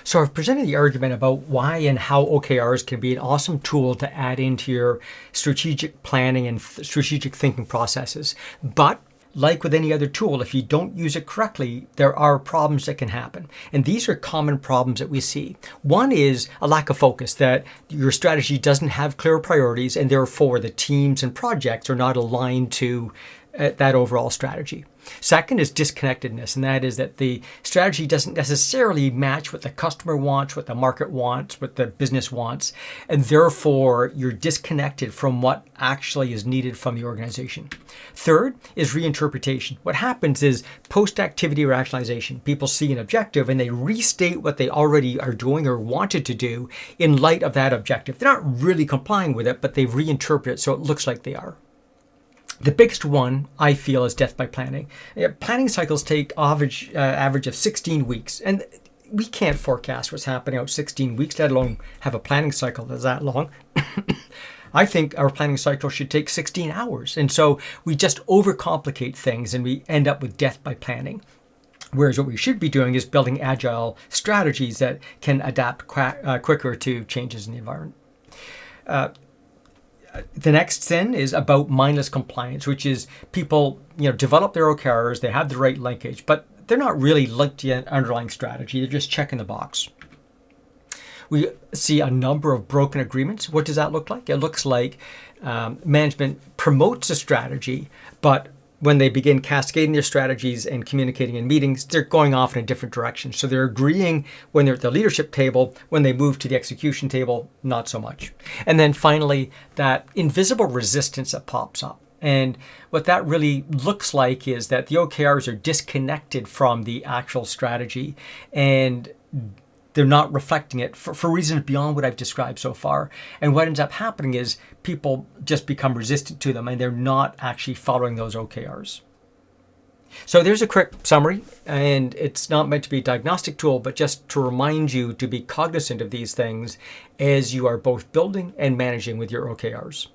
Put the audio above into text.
So I've presented the argument about why and how OKRs can be an awesome tool to add into your strategic planning and strategic thinking processes. But like with any other tool, if you don't use it correctly, there are problems that can happen. And these are common problems that we see. One is a lack of focus, that your strategy doesn't have clear priorities, and therefore the teams and projects are not aligned to that overall strategy. Second is disconnectedness, and that is that the strategy doesn't necessarily match what the customer wants, what the market wants, what the business wants, and therefore you're disconnected from what actually is needed from the organization. Third is reinterpretation. What happens is post-activity rationalization. People see an objective and they restate what they already are doing or wanted to do in light of that objective. They're not really complying with it, but they reinterpret it so it looks like they are. The biggest one, I feel, is death by planning. Planning cycles take average of 16 weeks, and we can't forecast what's happening out 16 weeks, let alone have a planning cycle that's that long. I think our planning cycle should take 16 hours, and so we just overcomplicate things and we end up with death by planning. Whereas what we should be doing is building agile strategies that can adapt quicker to changes in the environment. The next then is about mindless compliance, which is people, develop their OKRs, they have the right linkage, but they're not really linked to the underlying strategy. They're just checking the box. We see a number of broken agreements. What does that look like? It looks like management promotes a strategy, but when they begin cascading their strategies and communicating in meetings, they're going off in a different direction. So they're agreeing when they're at the leadership table. When they move to the execution table, not so much. And then finally, that invisible resistance that pops up. And what that really looks like is that the OKRs are disconnected from the actual strategy, and they're not reflecting it for reasons beyond what I've described so far. And what ends up happening is people just become resistant to them and they're not actually following those OKRs. So there's a quick summary, and it's not meant to be a diagnostic tool, but just to remind you to be cognizant of these things as you are both building and managing with your OKRs.